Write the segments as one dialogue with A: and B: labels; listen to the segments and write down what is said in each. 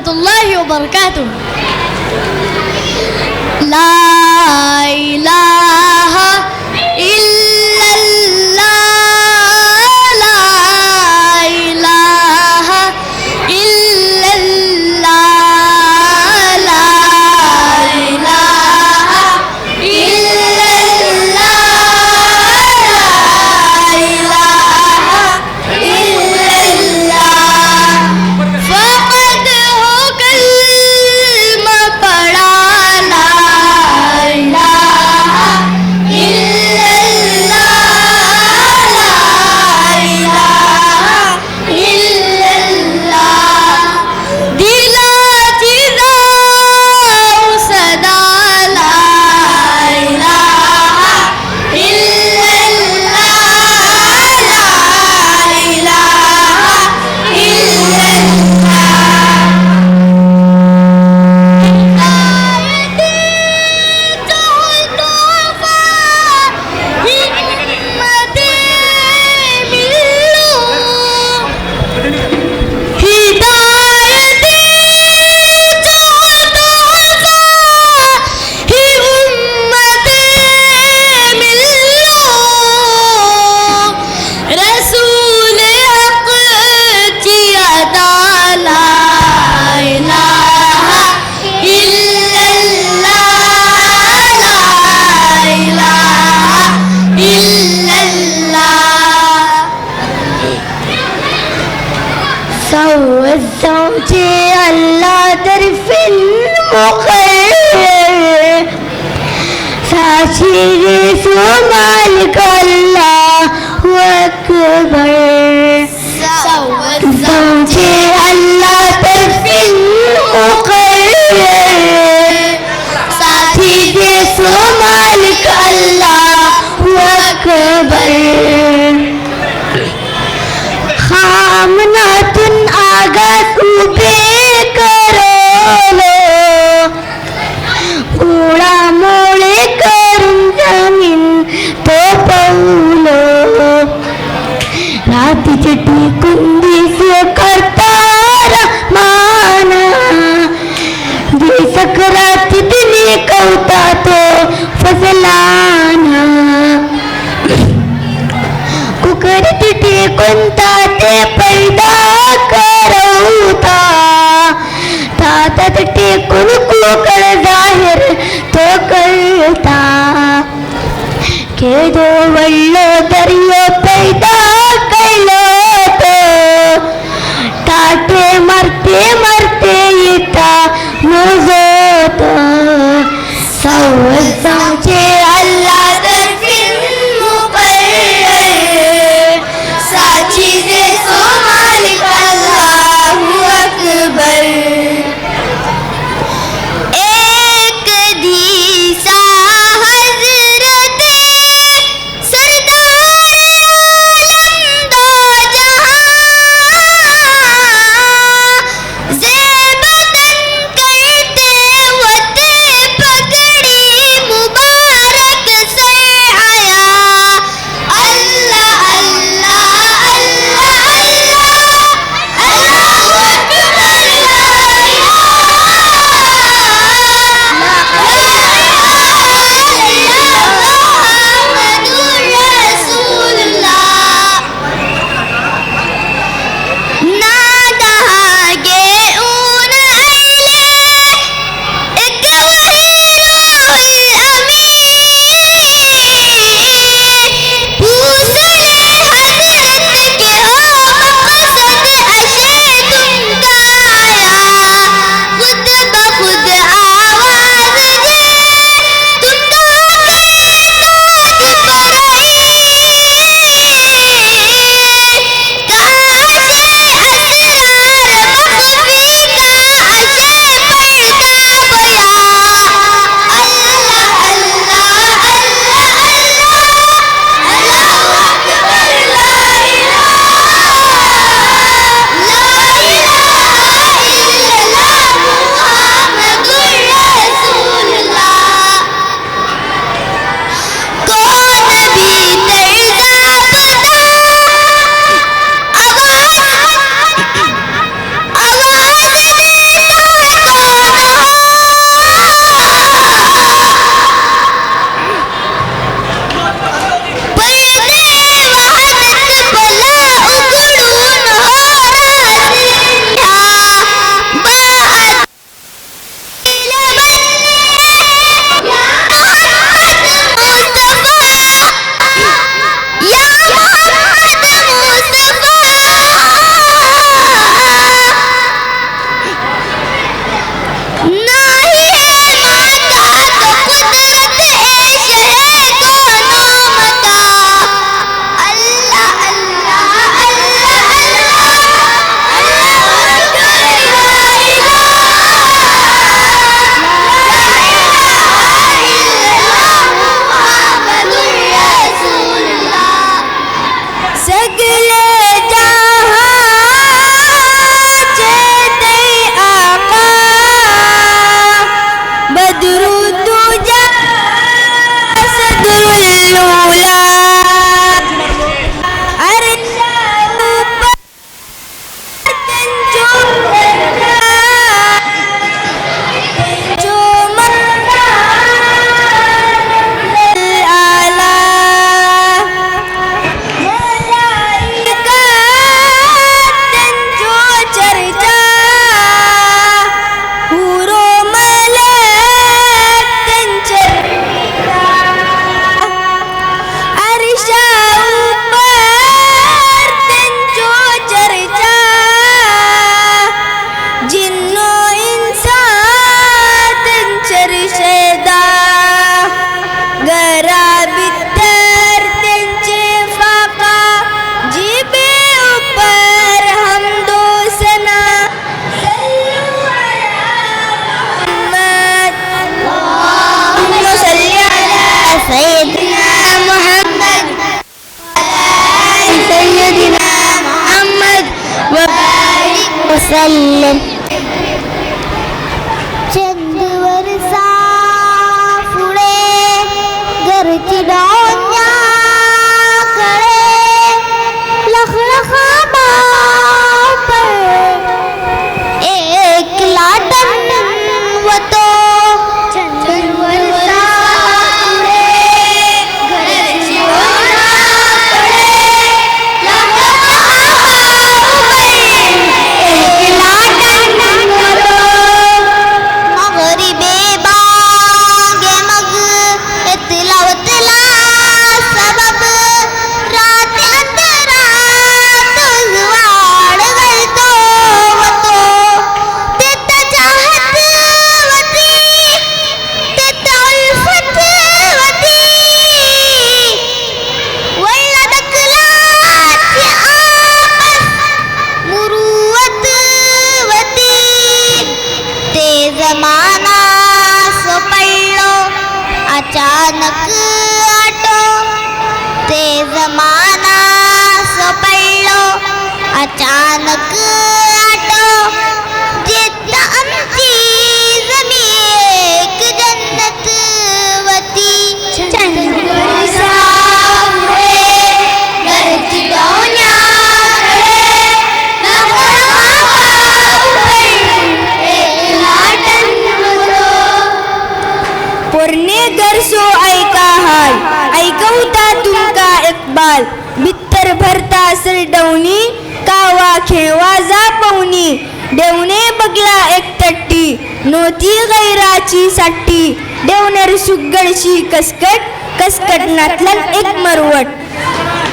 A: वरहमतुल्लाहि वबरकातुह। ला इलाहा इल्लल्लाह, ला इलाहा इल्लल्लाह, ला इलाहा इल्लल्लाह, ला इलाहा इल्लल्लाह। फक़द हो कलमा पढ़ा, ला इलाहा इल्लल्लाह, ला इलाहा इल्लल्लाह। दिलाची जाऊ सदा, ला इलाहा इल्लल्लाह, ला इलाहा इल्लल्लाह। हिदायती चाहतो हिम्मते मिलो, हिदायती चाहतो हिम्मते मिलो। रसूल हक ची अदा, ला इलाहा इल्लल्लाह, ला इलाहा इल्लल्लाह। सौज़ौजे अल्लाह तरफिल मुक़र्रर, साशिरे सुमालिक अल्लाहु अकबर। सौज़ौजे अल्लाह तरफिल मुक़र्रर, साशिरे सुमालिक अल्लाहु अकबर। खामनातुन आगा उबे करो, उड़ा मोड़े करून जमीन तो पौलो। रातीची टिकुंदी से करतार माना, दिसकरात दिली कवता तो फसलाना। कुकरीत टिकूनता ते पैदा करवता, तातात टिकून कुकर जाहीर तो करता। केदो वल्लो दरियो पैदा कैलो तो, टाटे मरते मरते येता नजोतो। सौज़ौजे अल्लाह तरफिल मुक़र्रर, साचीज़े सुमालिक अल्लाहु अकबर। एक दीसा हज़रते सरदार आलम दो जहां, चाललं चंदवरसा पुढे घरची डोंग्याकडे लखलखा बापळ एक लाटण वतो चंदवरसा पुढे घरची डोंग्याकडे लखलखा बापळ एक लाटण वतो मगरी बेबागे मग येतला वतला सबब रात अंतरात वाढ गळतो वतो ते चाहत वती ते उल्फत वती वळला दकलाची आपस मुरुवत वती ते जमाना सो पडलो अचानक आटो ते जमाना सो पडलो अचानक आटो जिद्द आमची जमी एक जन्नत वती चंदवरसा पुढे घरची डोंग्याकडे लखलखा बापळ एक लाटण वतो
B: पोरने घर सो ऐका हाल ऐकवता तुमका इकबाल बित्तर भरता सरडवणी कावा खेळवा जा पवनी देवने बगला एक तट्टी नोती गैराची साठी देवनेर सुगडशी कसकट कसकटनातलन एक मरवट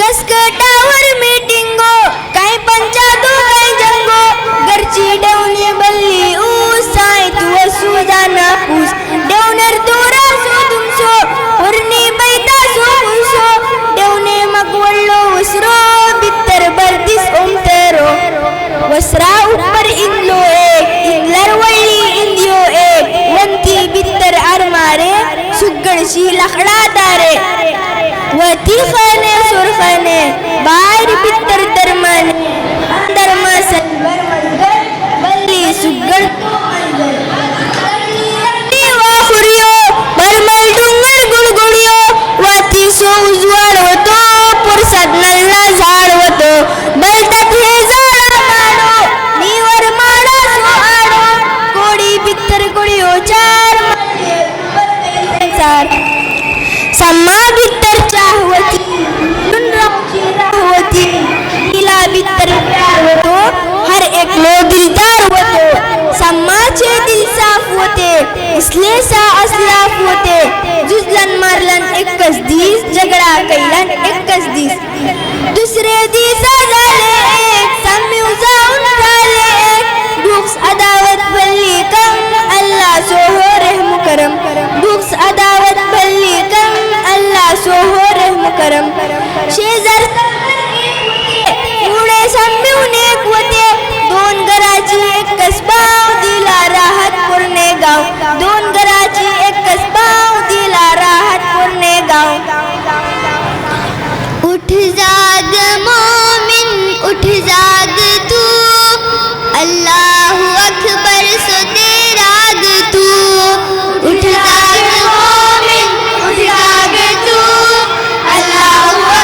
B: कसकटावर मीटिंगो काय पंचादो काय जंगो घरची देवनी बल्ली ऊस साय तू सुजाना पूस देवनेर तोरा सो तुमसो उर्नी बैता सो मुसो देवने मगवल्लो वसरो बित्तर बर्दिस ओमतेरो वसरा ऊपर इंदलो एक इंदलर वळली इंदियो एक वंती बित्तर आरमारे सुगडशी लाकडा दारे वती खाने सुरखाने बाहेर बित्तर दरमाने दरमा सनवर बल्ली सुगड वाखुरियो बरमल डुंगर गुडगुडियो वाती सो उजवाड होतो पुरसाद नल्ला झाड होतो बलतात हे झाडा माडो निवर माडा सो आडो कोडी बित्तर कोडियो चार चार सम्मा बित्तर चाहवती राहवती तिला बित्तर प्यार होतो हर एक लो दिलदार होतो सम्माचे दिल साफ होते इसलिए सा असलाफ होते जुजलन मारलन एकच दिस झगडा कैलन एकच दिस दुसरे दिसा झाले एक साम्यू जाऊन झाले एक बुक्स अदावत भल्ली कम अल्लाह सोहो रहम करम बुक्स अदावत भल्ली कम अल्लाह सोहो रहम करम शेजार पुढे साम्यून एक होते दोन घराची एकच बाव दिला राहत पुरणे गाव दोन घराची एकच बाव दिला राहत पुरणे गाव
A: उठ जाग मोमिन उठ जाग तू अल्लाहु अकबर सो तेराग तू उठ जाग मोमिन उठ जाग तू अल्लाहु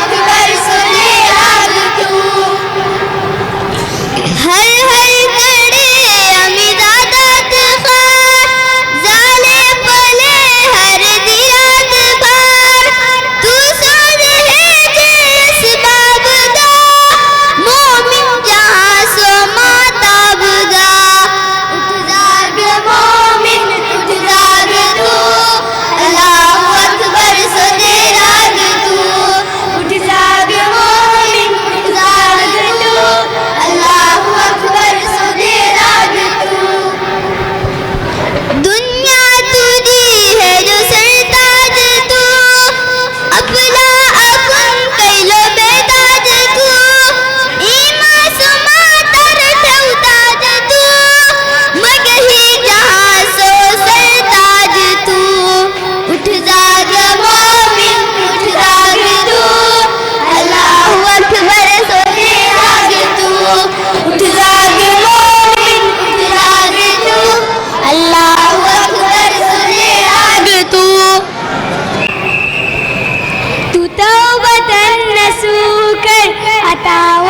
A: आता